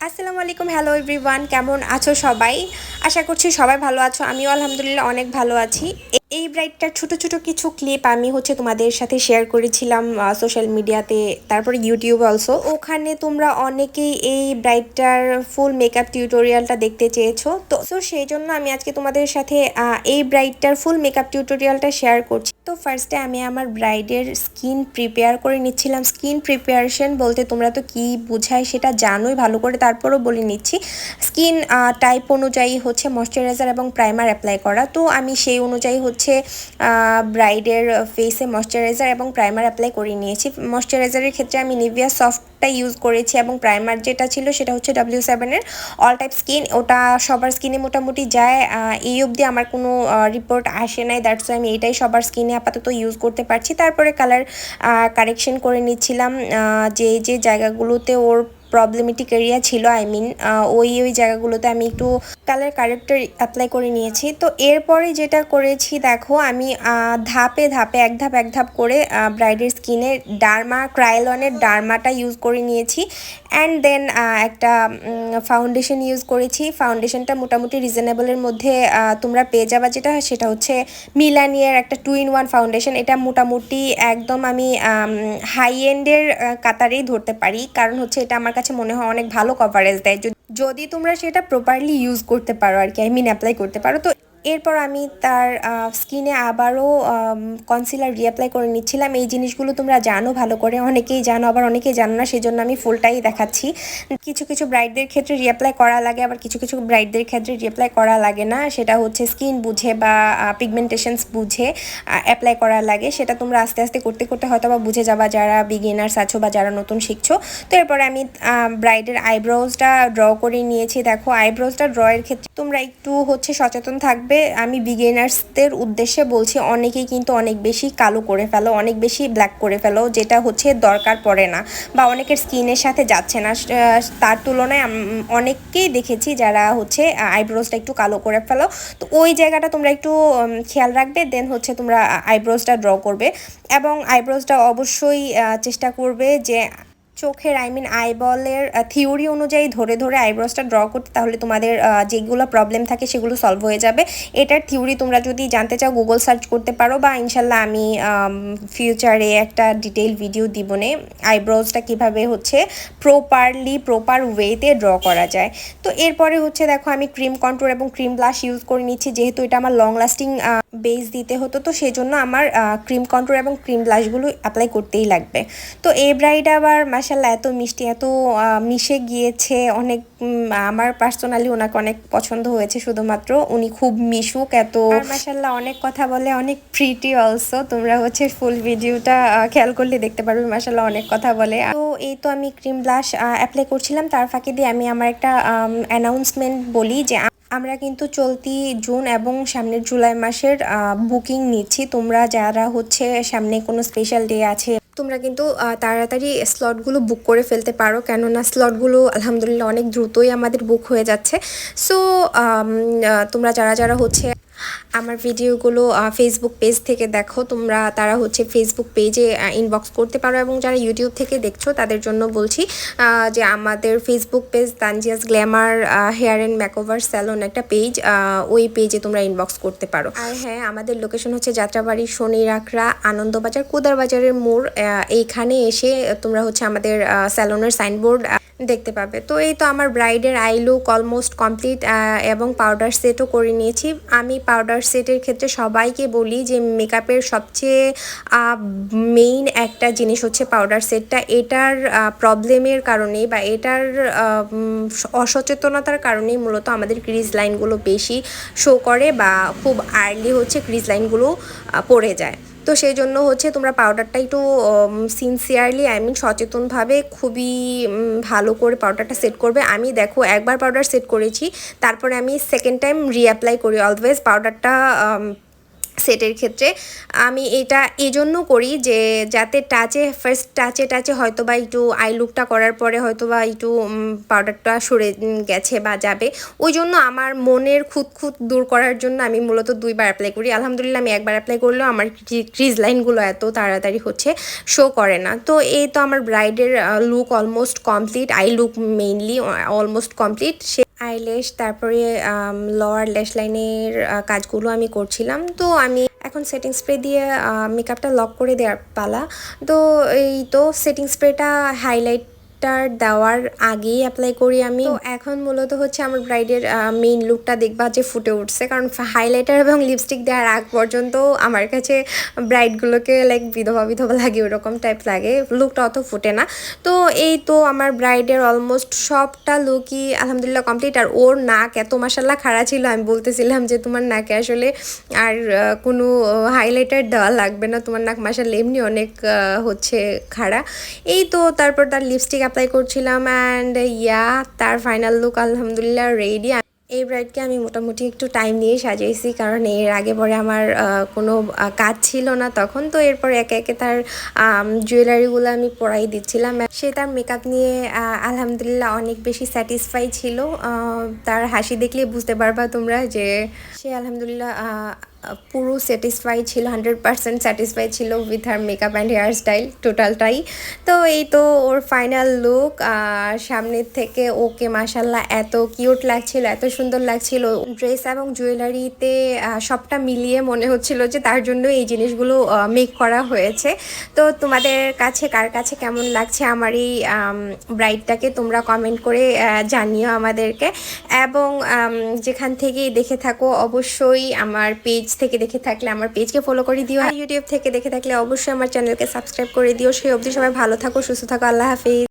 আসসালামু আলাইকুম, hello everyone, কেমন আছো সবাই? আশা করছি সবাই ভালো আছো। আমিও আলহামদুলিল্লাহ অনেক ভালো আছি। এই ব্রাইডটার ছোট ছোট কিছু ক্লিপ আমি তোমাদের সাথে শেয়ার করেছিলাম সোশ্যাল মিডিয়াতে, তারপরে ইউটিউব অলসো। ওখানে তোমরা অনেকেই এই ব্রাইডটার ফুল মেকআপ টিউটোরিয়ালটা দেখতে চেয়েছো, তো সেই জন্য আমি আজকে তোমাদের সাথে এই ব্রাইডটার ফুল মেকআপ টিউটোরিয়ালটা শেয়ার করছি। তো ফার্স্টে আমি আমার ব্রাইডের স্কিন প্রিপেয়ার করে নিচ্ছিলাম। স্কিন প্রিপারেশন বলতে তোমরা তো কি বোঝায় সেটা জানোই ভালো করে, তারপরও বলে নিচ্ছি। স্কিন টাইপ অনুযায়ী ময়শ্চারাইজার এবং প্রাইমার অ্যাপ্লাই করা। তো আমি সেই অনুযায়ী ব্রাইডের ফেসে ময়শ্চারাইজার এবং প্রাইমার অ্যাপ্লাই করে নিয়েছি। ময়শ্চারাইজারের ক্ষেত্রে আমি নিভিয়া সফটটা ইউজ করেছি এবং প্রাইমার যেটা ছিল সেটা হচ্ছে W7-এর অল টাইপ স্কিন। ওটা সবার স্কিনে মোটামুটি যায়। এই অবধি আমার কোনো রিপোর্ট আসে নাই, দ্যাটস আমি এটাই সবার স্কিনে আপাতত ইউজ করতে পারছি। তারপরে কালার কারেকশন করে নিচ্ছিলাম, যে জায়গাগুলোতে ওর প্রবলেমেটিক এরিয়া ছিল, ওই জায়গাগুলোতে আমি একটু কালার কারেক্টর অ্যাপ্লাই করে নিয়েছি। তো এরপরে যেটা করেছি দেখো, আমি ধাপে ধাপে এক ধাপ করে ব্রাইডের স্কিনে ক্রায়োলনের ডার্মাটা ইউজ করে নিয়েছি। অ্যান্ড দেন একটা ফাউন্ডেশন ইউজ করেছি। ফাউন্ডেশনটা মোটামুটি রিজনেবলের মধ্যে তোমরা পেয়ে যাবা, সেটা হচ্ছে মিলানিয়ার একটা 2-in-1 ফাউন্ডেশন। এটা মোটামুটি একদম আমি হাই এন্ডের কাতারেই ধরতে পারি, কারণ এটা আমার কাছে মনে হয় অনেক ভালো কভারেজ দেয় যদি তোমরা সেটা প্রপারলি ইউজ করতে পারো আর কি, অ্যাপ্লাই করতে পারো। তো এরপর আমি তার স্কিনে আবারও কনসিলার রিঅ্যাপ্লাই করে নিচ্ছিলাম। এই জিনিসগুলো তোমরা জানো ভালো করে, অনেকেই জানো আবার অনেকেই জানো না, সেজন্য আমি ফুলটাই দেখাচ্ছি। কিছু কিছু ব্রাইডদের ক্ষেত্রে রিঅ্যাপ্লাই করা লাগে, আবার কিছু কিছু ব্রাইডদের ক্ষেত্রে রিঅ্যাপ্লাই করা লাগে না। সেটা স্কিন বুঝে বা পিগমেন্টেশনস বুঝে অ্যাপ্লাই করা লাগে। সেটা তোমরা আস্তে আস্তে করতে করতে হয়তো বা বুঝে যাবা, যারা বিগিনার্স আছো বা যারা নতুন শিখছো। তো এরপরে আমি ব্রাইডের আইব্রোজটা ড্র করে নিয়েছি। দেখো, আইব্রোজটা ড্রয়ের ক্ষেত্রে তোমরা একটু সচেতন থাকবে। আমি বিগিনার্সদের উদ্দেশ্যে বলছি, অনেকেই কিন্তু অনেক বেশি কালো করে ফেলো, অনেক বেশি ব্ল্যাক করে ফেলো, যেটা দরকার পড়ে না বা অনেকের স্কিনের সাথে যাচ্ছে না। তার তুলনায় অনেককেই দেখেছি যারা আইব্রোজটা একটু কালো করে ফেলো। তো ওই জায়গাটা তোমরা একটু খেয়াল রাখবে। দেন তোমরা আইব্রোজটা ড্র করবে এবং আইব্রোজটা অবশ্যই চেষ্টা করবে যে চোখের আইবলের থিওরি অনুযায়ী ধরে ধরে আইব্রোজটা ড্র করতে, তাহলে তোমাদের যেগুলো প্রবলেম থাকে সেগুলো সলভ হয়ে যাবে। এটার থিওরি তোমরা যদি জানতে চাও গুগল সার্চ করতে পারো, বা ইনশাল্লাহ আমি ফিউচারে একটা ডিটেইল ভিডিও দিবনে আইব্রোজটা কীভাবে প্রপার ওয়েতে ড্র করা যায়। তো এরপরে দেখো, আমি ক্রিম কন্ট্রোল এবং ক্রিম ব্লাশ ইউজ করে নিচ্ছি। যেহেতু এটা আমার লং লাস্টিং বেস দিতে হতো, তো সেই জন্য আমার ক্রিম কন্ট্রোল এবং ক্রিম ব্লাশগুলো অ্যাপ্লাই করতেই লাগবে। তো এই ব্রাইড আবার মাশাল্লাহ এত মিষ্টি, এত মিশে গিয়েছে অনেক। আমার পার্সোনালি ওনাকে অনেক পছন্দ হয়েছে, শুধুমাত্র উনি খুব মিশুক, এত মাশাল্লাহ অনেক কথা বলে, অনেক প্রিটি অলসো। তোমরা ফুল ভিডিওটা খেয়াল করলে দেখতে পারবে, মাশাল্লাহ অনেক কথা বলে। তো এই তো আমি ক্রিম ব্লাশ অ্যাপ্লাই করছিলাম, তার ফাঁকে দিয়ে আমি আমার একটা অ্যানাউন্সমেন্ট বলি যে আমরা কিন্তু চলতি জুন এবং সামনের জুলাই মাসের বুকিং নিচ্ছি। তোমরা যারা সামনে কোনো স্পেশাল ডে আছে, তোমরা কিন্তু তাড়াতাড়ি স্লটগুলো বুক করে ফেলতে পারো, কেননা স্লটগুলো আলহামদুলিল্লাহ অনেক দ্রুতই আমাদের বুক হয়ে যাচ্ছে। সো তোমরা যারা আমার ভিডিওগুলো ফেসবুক পেজ থেকে দেখো, তোমরা তারা ফেসবুক পেজে ইনবক্স করতে পারো, এবং যারা ইউটিউব থেকে দেখছো তাদের জন্য বলছি যে আমাদের Facebook page Tanzia's glamour hair and makeover salon একটা পেজ, ওই পেজে তোমরা ইনবক্স করতে পারো। আর হ্যাঁ, আমাদের লোকেশন যাত্রাবাড়ি, শনিরাখড়া, আনন্দবাজার, কোদারবাজারের মোড়। এইখানে এসে তোমরা আমাদের স্যালনের সাইনবোর্ড দেখতে পাবে। তো এই তো আমার ব্রাইডের আই লুক অলমোস্ট কমপ্লিট, এবং পাউডার সেটও করে নিয়েছি। আমি পাউডার সেটের ক্ষেত্রে সবাইকে বলি যে মেকআপের সবচেয়ে মেইন একটা জিনিস পাউডার সেটটা। এটার প্রবলেমের কারণেই বা এটার অসচেতনতার কারণেই মূলত আমাদের ক্রিজ লাইনগুলো বেশি শো করে, বা খুব আর্লি ক্রিজ লাইনগুলো পড়ে যায়। তো সেই জন্য তোমরা পাউডারটা একটু সিনসিয়ারলি সচেতনভাবে খুবই ভালো করে পাউডারটা সেট করবে। আমি দেখো একবার পাউডার সেট করেছি, তারপরে আমি সেকেন্ড টাইম রিঅ্যাপ্লাই করি অলওয়েজ। পাউডারটা সেটের ক্ষেত্রে আমি এটা এজন্য করি যে যাতে ফার্স্ট টাচে হয়তো বা একটু আই লুকটা করার পরে হয়তো বা একটু পাউডারটা সরে গেছে বা যাবে, ওই জন্য আমার মনের খুঁত দূর করার জন্য আমি মূলত 2বার অ্যাপ্লাই করি। আলহামদুলিল্লাহ আমি 1বার অ্যাপ্লাই করলেও আমার ক্রিজ লাইনগুলো এত তাড়াতাড়ি হচ্ছে শো করে না। তো এই তো আমার ব্রাইডের look almost complete, eye look mainly almost complete. Eyelash তারপরে লোয়ার ল্যাশ লাইনের কাজগুলো আমি করছিলাম। তো আমি এখন সেটিং স্প্রে দিয়ে মেকআপটা লক করে দেওয়ার পালা। তো এই তো সেটিং স্প্রেটা হাইলাইটার দেওয়ার আগেই অ্যাপ্লাই করি আমি। তো এখন মূলত হচ্ছে আমার ব্রাইডের মেইন লুকটা দেখবা যে ফুটে উঠছে, কারণ হাইলাইটার এবং লিপস্টিক দেওয়ার আগ পর্যন্ত আমার কাছে ব্রাইডগুলোকে লাইক বিধবা বিধবা লাগে, ওরকম টাইপ লাগে, লুকটা অত ফুটে না। তো এই তো আমার ব্রাইডের অলমোস্ট সবটা লুকই আলহামদুলিল্লাহ কমপ্লিট। আর ওর নাক এত মাসাল্লাহ খাড়া ছিল, আমি বলতেছিলাম যে তোমার নাকে আসলে আর কোনো হাইলাইটার দেওয়া লাগবে না, তোমার নাক মাসাল্লাহ এমনি অনেক হচ্ছে খাড়া। এই তো তারপর তার লিপস্টিক অ্যাপ্লাই করছিলাম অ্যান্ড তার ফাইনাল লুক আলহামদুলিল্লাহ রেডি। এই ব্রাইডকে আমি মোটামুটি একটু টাইম নিয়ে সাজিয়েছি, কারণ এর আগে পরে আমার কোনো কাজ ছিল না তখন। তো এরপর একে একে তার জুয়েলারিগুলো আমি পরাই দিচ্ছিলাম। সে তার মেকআপ নিয়ে আলহামদুলিল্লাহ অনেক বেশি স্যাটিসফাই ছিল। তার হাসি দেখলে বুঝতে পারবা তোমরা যে সে আলহামদুলিল্লাহ পুরো স্যাটিসফাই ছিল, 100% স্যাটিসফাই ছিল with her makeup and hair style টোটালটাই। তো এই তো ওর ফাইনাল লুক, সামনের থেকে ওকে মাশাল্লাহ এত কিউট লাগছিল, এত সুন্দর লাগছিল। ড্রেস এবং জুয়েলারিতে সবটা মিলিয়ে মনে হচ্ছিল যে তার জন্য এই জিনিসগুলো মেক করা হয়েছে। তো তোমাদের কাছে কার কাছে কেমন লাগছে আমার এই ব্রাইডটাকে তোমরা কমেন্ট করে জানিও আমাদেরকে। এবং যেখান থেকেই দেখে থাকো অবশ্যই আমার পেজ থেকে দেখে থাকলে আমার পেজকে ফলো করে দিও, আর ইউটিউব থেকে দেখে থাকলে অবশ্যই আমার চ্যানেলকে সাবস্ক্রাইব করে দিও। সেই অবধি সবাই ভালো থাকো, সুস্থ থাকো, আল্লাহ হাফিজ।